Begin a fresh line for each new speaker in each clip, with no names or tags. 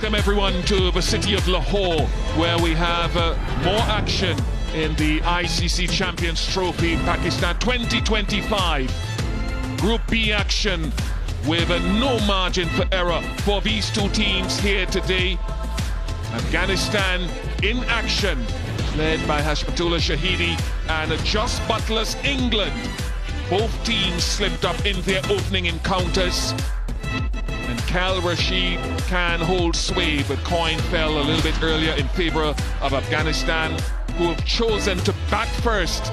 Welcome everyone to the city of Lahore, where we have more action in the ICC Champions Trophy Pakistan 2025. Group B action with no margin for error for these two teams here today. Afghanistan in action, led by Hashmatullah Shahidi and Jos Buttler's England. Both teams slipped up in their opening encounters, and Kal Rashid can hold sway, but coin fell a little bit earlier in favour of Afghanistan, who have chosen to bat first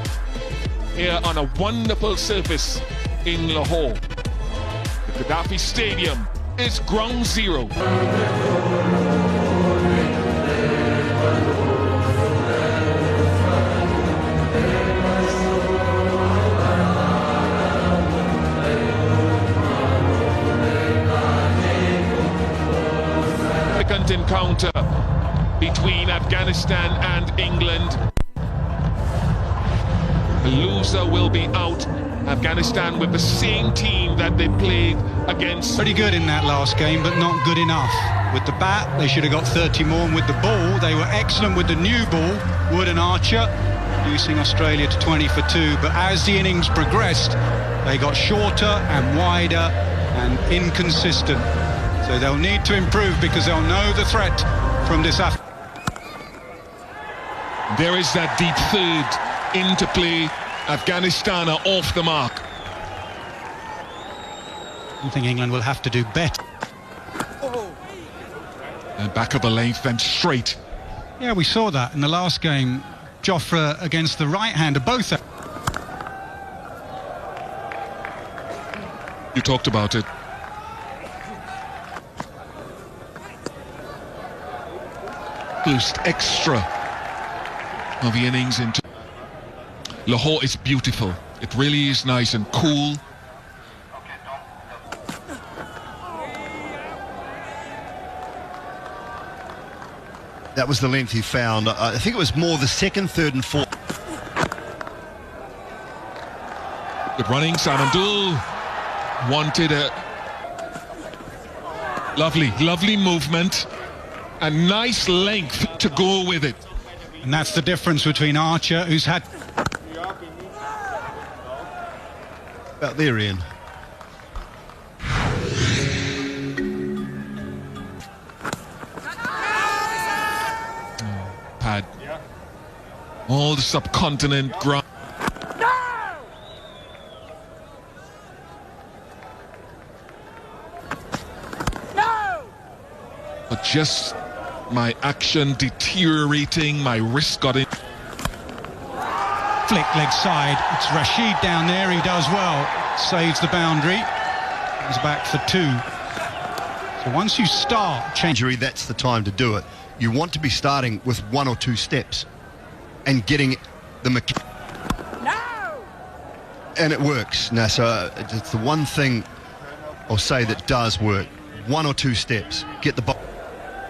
here on a wonderful surface in Lahore. The Gaddafi Stadium is ground zero. Encounter between Afghanistan and England. The loser will be out. Afghanistan with the same team that they played against.
Pretty good in that last game, but not good enough. With the bat, they should have got 30 more, and with the ball, they were excellent with the new ball, Wood and Archer, reducing Australia to 20 for 2. But as the innings progressed, they got shorter and wider and inconsistent. So they'll need to improve because they'll know the threat from this
There is that deep third into play. Afghanistan are off the mark.
I think England will have to do better.
And back of the length, then straight.
Yeah, we saw that in the last game. Jofra against the right-hander, both.
You talked about it. Boost extra of the innings into Lahore is beautiful. It really is nice and cool.
That was the length he found. I think it was more the second, third and fourth.
Good running. Simon Dool wanted a lovely movement. A nice length to go with it.
And that's the difference between Archer, who's had...
About there, Ian.
Pad. All the subcontinent ground. But just my action deteriorating, my wrist got in.
Flick leg side, it's Rashid down there, he does well, saves the boundary, he's back for 2. So once you start
Injury, that's the time to do it. You want to be starting with 1 or 2 steps and getting the and it works. Now, so it's the one thing I'll say that does work. 1 or 2 steps, get the ball.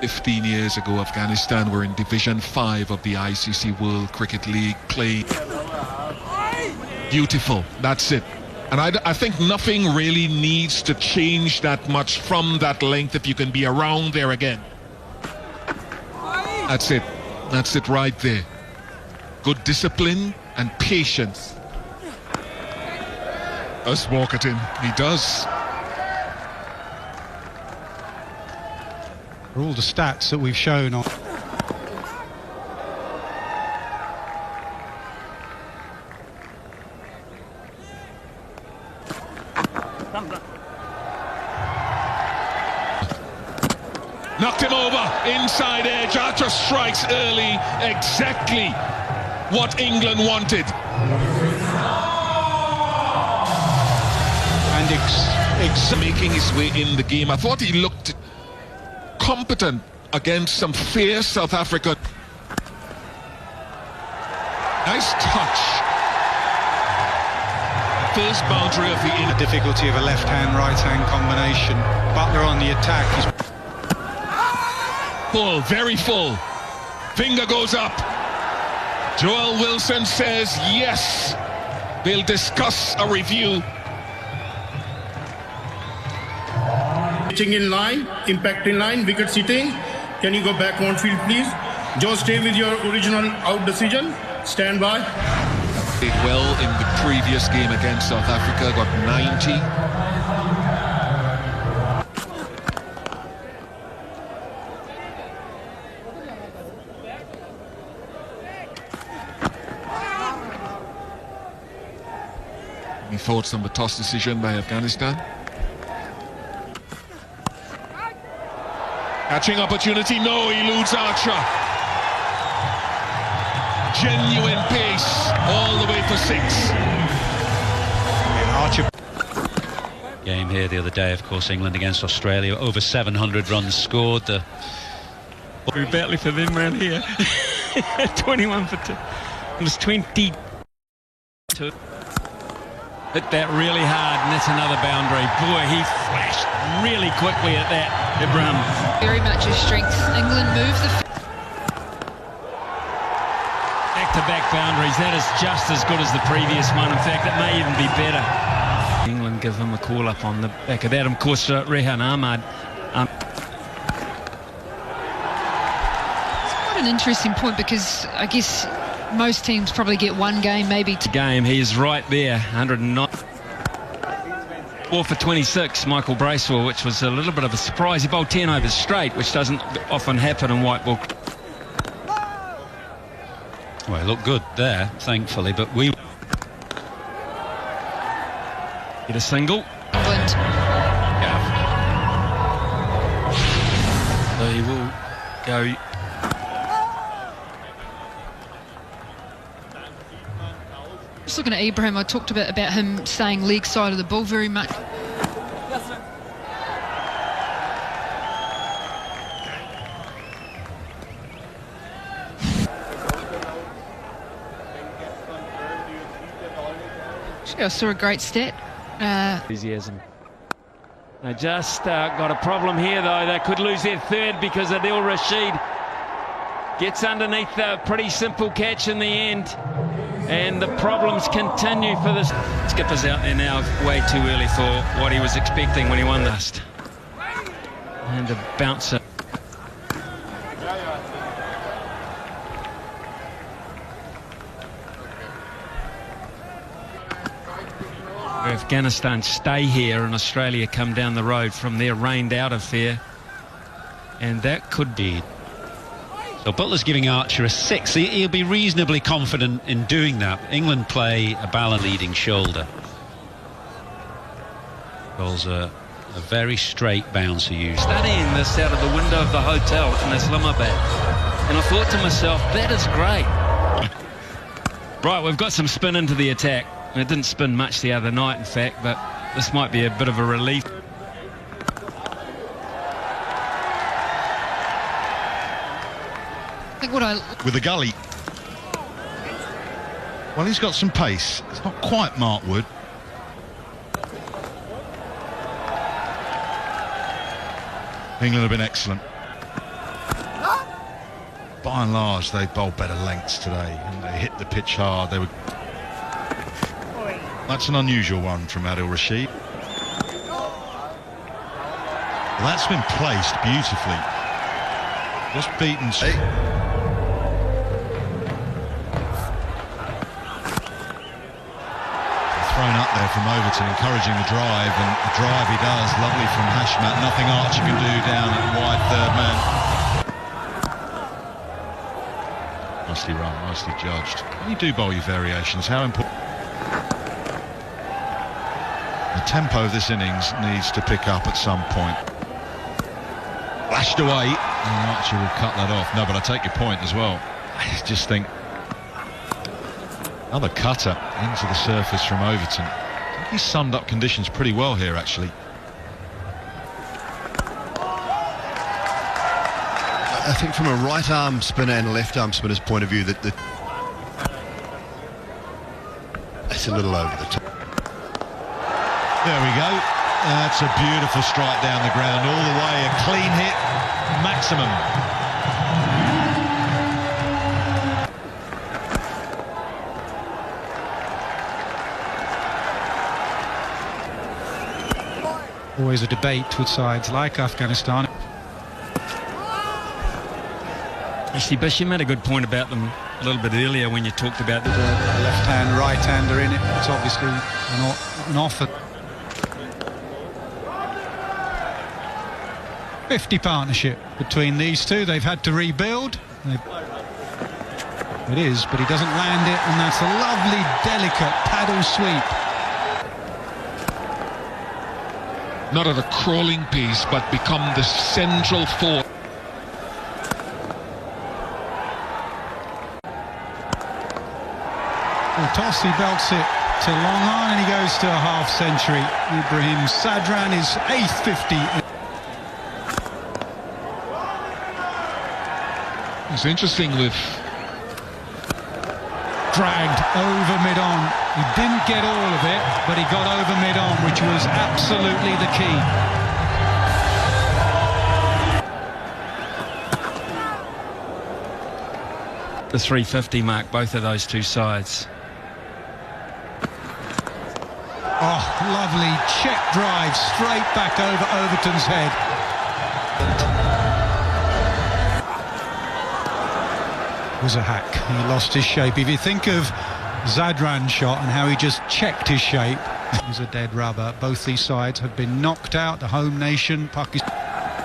15 years ago, Afghanistan were in Division 5 of the ICC World Cricket League, playing beautiful. That's it. And I think nothing really needs to change that much from that length if you can be around there again. That's it. That's it right there. Good discipline and patience. Let's walk it in. He does.
all the stats that we've shown on.
Knocked him over, inside edge, Archer strikes early, exactly what England wanted.
And
making his way in the game. I thought he looked competent against some fierce South Africa. Nice touch. First boundary of the inner.
Difficulty of a left-hand, right-hand combination. Butler on the attack. He's
full, very full. Finger goes up. Joel Wilson says yes. They'll discuss a review.
pitching in line, impact in line, wicket sitting. Can you go back on field, please? Joe, stay with your original out decision. Stand by.
Did well in the previous game against South Africa, got 90. Any thoughts on the toss decision by Afghanistan? Catching opportunity, no, he eludes Archer. Genuine pace all the way for 6.
Archer.
Game here the other day, of course, England against Australia, over 700 runs scored.
We're battling for them round here. 21 for 2. It was 22. Hit that really hard, and that's another boundary. Boy, he flashed really quickly at that, Ibrahim.
Very much a strength. England move the...
Back-to-back boundaries. That is just as good as the previous one. In fact, it may even be better. England give him a call-up on the back of that. Of course, Rehan Ahmad.
It's quite an interesting point because I guess most teams probably get one game, maybe two.
Game, he is right there, 109. 4 for 26, Michael Bracewell, which was a little bit of a surprise. He bowled 10 overs straight, which doesn't often happen in white ball.
Well, it looked good there, thankfully, but we...
Get a single.
England.
Yeah. So he will go...
Just looking at Ibrahim, I talked a bit about him staying leg side of the ball very much. I saw a great stat.
Enthusiasm. They just got a problem here, though. They could lose their third because Adil Rashid gets underneath the pretty simple catch in the end. And the problems continue for this. Skipper's out there now way too early for what he was expecting when he won this. And a bouncer. Afghanistan stay here and Australia come down the road from their rained out affair, and that could be.
So Butler's giving Archer a 6. He'll be reasonably confident in doing that. England play a ball leading shoulder. Ball's a very straight bouncer used.
Studying this out of the window of the hotel in Islamabad, and I thought to myself, that is great. Right, we've got some spin into the attack. And it didn't spin much the other night, in fact, but this might be a bit of a relief.
I think what I...
With the gully. Well, he's got some pace. It's not quite Mark Wood. England have been excellent. By and large, they bowled better lengths today, and they hit the pitch hard. They were... That's an unusual one from Adil Rashid. Well, that's been placed beautifully. Just beaten. Thrown up there from Overton, encouraging the drive, and the drive he does, lovely from Hashmat. Nothing Archer can do down at wide third man. Nicely run, nicely judged. When you do bowl your variations, how important... The tempo of this innings needs to pick up at some point. Lashed away, and Archer will cut that off. No, but I take your point as well. I just think another cutter into the surface from Overton. I think he's summed up conditions pretty well here, actually.
I think from a right arm spinner and a left arm spinner's point of view, that that's a little over the top.
There we go. That's a beautiful strike down the ground, all the way, a clean hit, maximum.
Always a debate with sides like Afghanistan.
Actually, Bish, you made a good point about them a little bit earlier when you talked about the
left-hand, right-hander in it. It's obviously an offer. 50 partnership between these two. They've had to rebuild. It is, but he doesn't land it, and that's a lovely, delicate paddle sweep.
Not at a crawling pace, but become the central force.
Toss, he belts it to long on, and he goes to a half century. Ibrahim Sadran is 8th 50.
It's interesting with...
Dragged over mid-on. He didn't get all of it, but he got over mid-on, which was absolutely the key.
The 350 mark, both of those two sides.
Oh, lovely check drive straight back over Overton's head. It was a hack. He lost his shape. If you think of Zadran's shot and how he just checked his shape, it was a dead rubber. Both these sides have been knocked out. The home nation, Pakistan,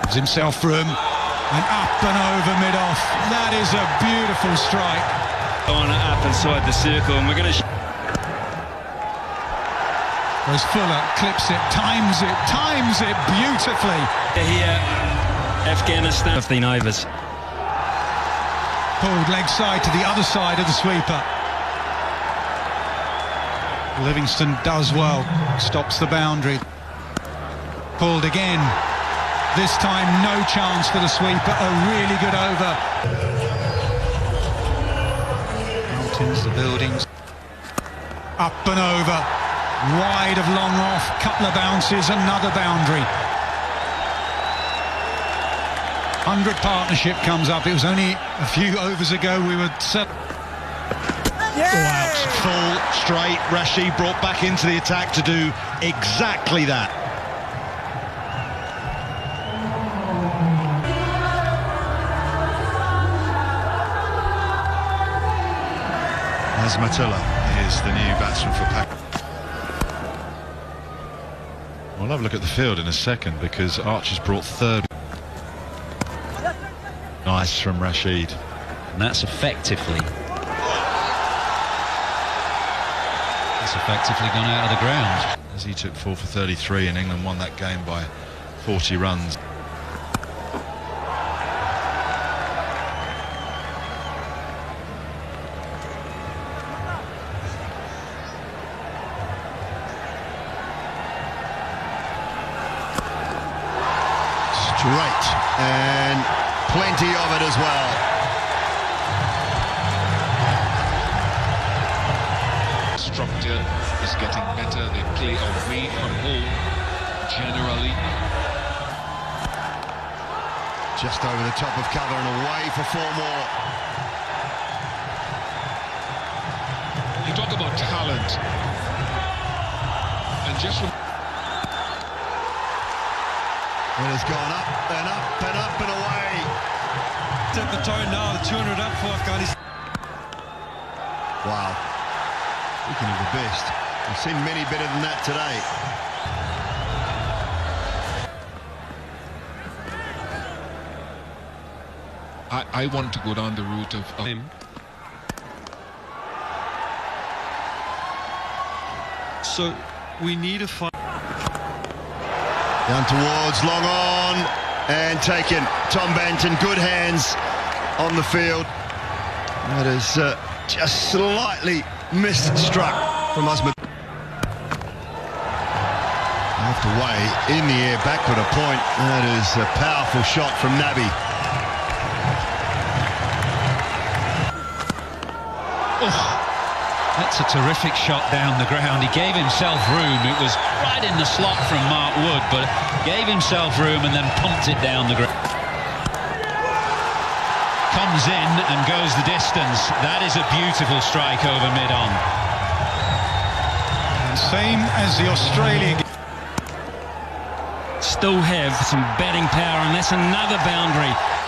gives himself room and up and over mid-off. That is a beautiful strike.
On up inside the circle, and we're going to...
Whereas Fuller clips it, times it beautifully.
Here, Afghanistan, 15 overs.
Pulled leg side to the other side of the sweeper. Livingston does well, stops the boundary. Pulled again. This time no chance for the sweeper, a really good over. Mountains, the buildings. Up and over. Wide of long off, couple of bounces, another boundary. 100 partnership comes up. It was only a few overs ago we were set.
Out, full, straight. Rashid brought back into the attack to do exactly that. Azmatullah is the new batsman for Pakistan. We'll have a look at the field in a second because Archer's brought third. Nice from Rashid.
And that's effectively gone out of the ground.
As he took 4 for 33 and England won that game by 40 runs.
Straight, and plenty of it as well.
Structure is getting better. They play away from home generally.
Just over the top of cover and away for 4 more.
You talk about talent, and just from...
It has gone up and up and up and away.
At the tone now, 200 up for Afghanistan.
Wow. Speaking of the best, we've seen many better than that today.
I want to go down the route of him.
So we need to find...
Down towards, long on, and taken. Tom Banton, good hands on the field. That is just slightly misstruck from Usman. Left away, in the air, backward a point. That is a powerful shot from Nabi.
That's a terrific shot down the ground. He gave himself room. It was right in the slot from Mark Wood, but gave himself room and then pumped it down the ground. Comes in and goes the distance. That is a beautiful strike over mid-on.
Same as the Australian.
still have some batting power, and that's another boundary.